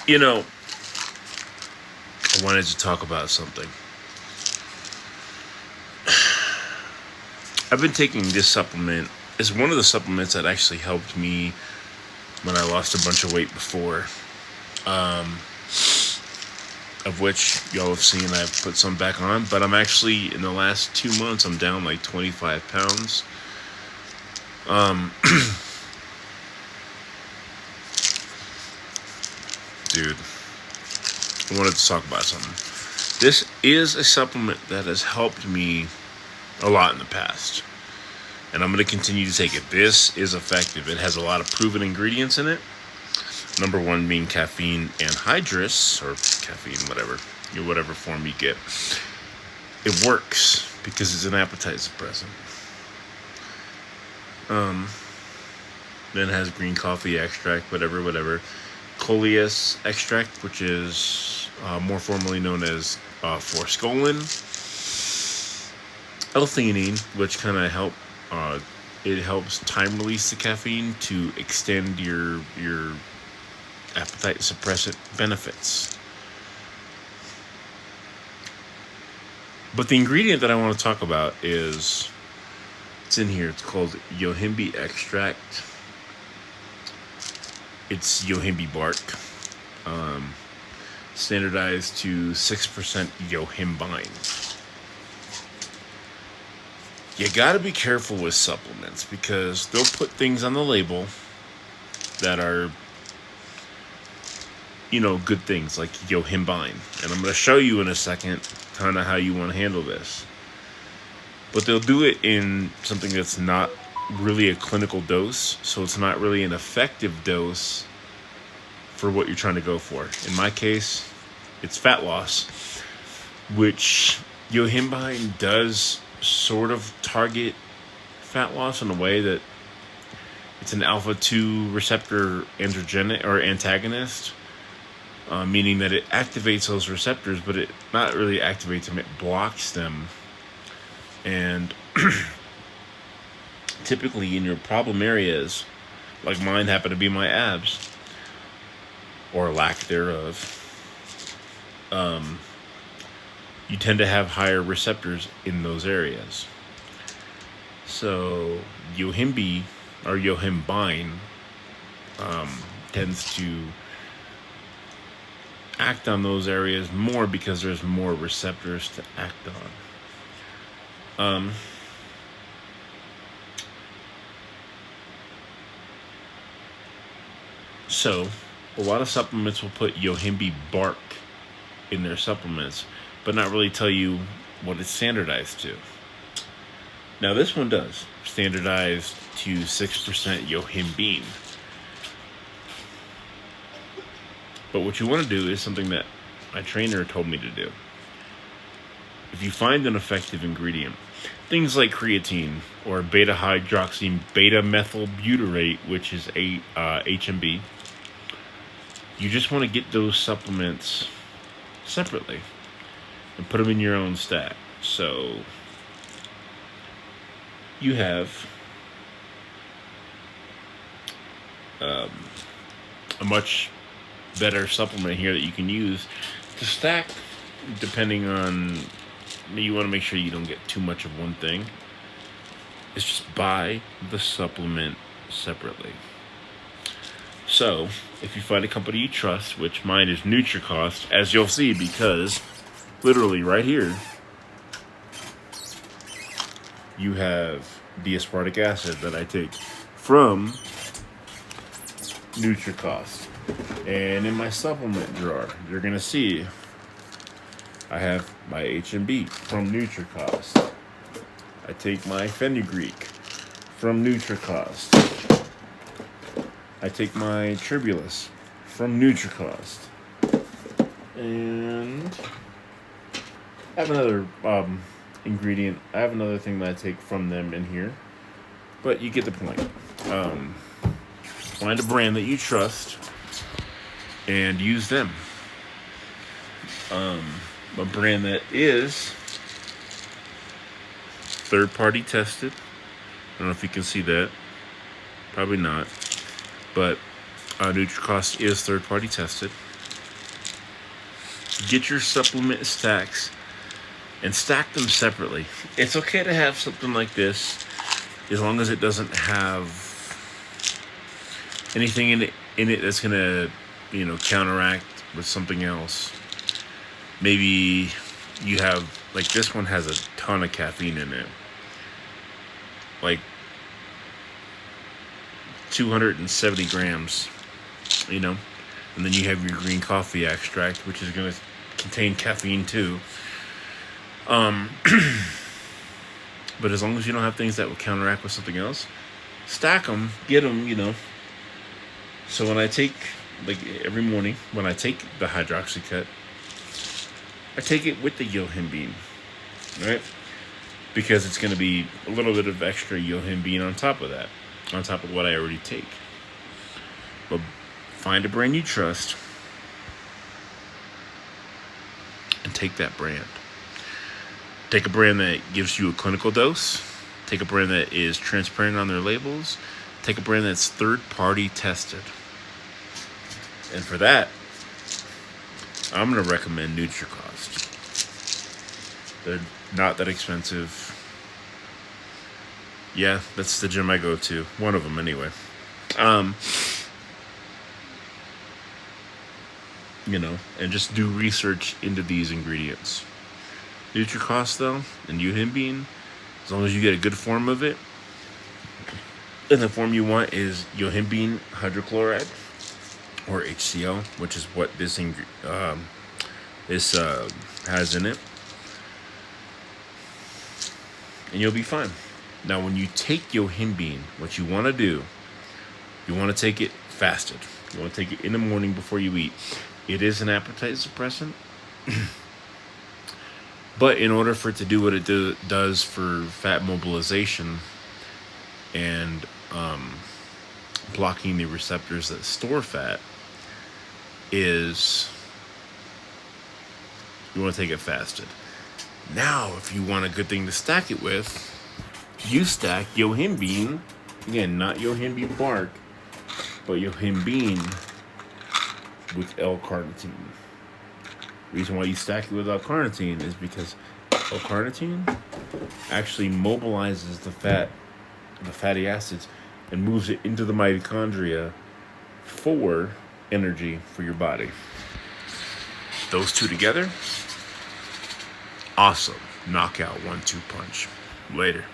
You know, I wanted to talk about something. I've been taking this supplement. It's one of the supplements that actually helped me when I lost a bunch of weight before. Um, of which y'all have seen I've put some back on, but I'm actually in the last 2 months I'm down like 25 pounds. Um, dude, I wanted to talk about something. This is a supplement that has helped me a lot in the past, and I'm going to continue to take it. This is effective. It has a lot of proven ingredients in it. Number one being caffeine anhydrous, or caffeine, whatever form you get. It works because it's an appetite suppressant. Um, then it has green coffee extract, whatever. Coleus extract, which is more formally known as forskolin. L-theanine, which kind of it helps time release the caffeine to extend your appetite suppressant benefits. But the ingredient that I want to talk about it's in here. It's called Yohimbe extract. It's Yohimbe bark, um, standardized to 6% yohimbine. You gotta be careful with supplements because they'll put things on the label that are, good things like yohimbine. And I'm going to show you in a second kind of how you want to handle this. But they'll do it in something that's not really a clinical dose, so it's not really an effective dose for what you're trying to go for. In my case, it's fat loss, which yohimbine does sort of target fat loss in a way that it's an alpha 2 receptor androgenic or antagonist, meaning that it activates those receptors, but it not really activates them, it blocks them. And typically in your problem areas, like mine happen to be my abs, or lack thereof, you tend to have higher receptors in those areas. So Yohimbe or yohimbine tends to act on those areas more because there's more receptors to act on. So a lot of supplements will put Yohimbe bark in their supplements, but not really tell you what it's standardized to. Now this one does, standardized to 6% yohimbine. But what you want to do is something that my trainer told me to do. If you find an effective ingredient, things like creatine or beta-hydroxy beta-methylbutyrate, which is HMB, you just want to get those supplements separately and put them in your own stack. So you have a much better supplement here that you can use to stack, depending on, you want to make sure you don't get too much of one thing. It's just buy the supplement separately. So if you find a company you trust, which mine is NutriCost, as you'll see, because literally right here you have the aspartic acid that I take from NutriCost. And in my supplement drawer, you're going to see I have my HMB from NutriCost. I take my fenugreek from NutriCost. I take my tribulus from NutriCost. And I have another ingredient. I have another thing that I take from them in here. But you get the point. Find a brand that you trust and use them. A brand that is third-party tested. I don't know if you can see that. Probably not. But NutriCost is third-party tested. Get your supplement stacks and stack them separately. It's okay to have something like this as long as it doesn't have anything in it that's gonna, counteract with something else. Maybe you have, like, this one has a ton of caffeine in it, like 270 grams, and then you have your green coffee extract, which is gonna contain caffeine too. But as long as you don't have things that will counteract with something else, stack them, get them. So when I take, like, every morning, when I take the hydroxycut, I take it with the yohimbine, right? Because it's going to be a little bit of extra yohimbine on top of that, on top of what I already take. But find a brand you trust and take that brand. Take a brand that gives you a clinical dose. Take a brand that is transparent on their labels. Take a brand that's third-party tested. And for that, I'm going to recommend NutriCost. They're not that expensive. Yeah, that's the gym I go to. One of them, anyway. And just do research into these ingredients. NutriCost, though, and yohimbine, as long as you get a good form of it, and the form you want is yohimbine hydrochloride, or HCl, which is what this has in it, and you'll be fine. Now, when you take yohimbine, what you want to do, you want to take it fasted. You want to take it in the morning before you eat. It is an appetite suppressant. But in order for it to do what it does for fat mobilization and blocking the receptors that store fat, is you want to take it fasted. Now, if you want a good thing to stack it with, you stack yohimbine. Again, not yohimbine bark, but yohimbine with L-carnitine. The reason why you stack it with L-carnitine is because L-carnitine actually mobilizes the fatty acids, and moves it into the mitochondria for energy for your body. Those two together, awesome. Knockout 1-2 punch. Later.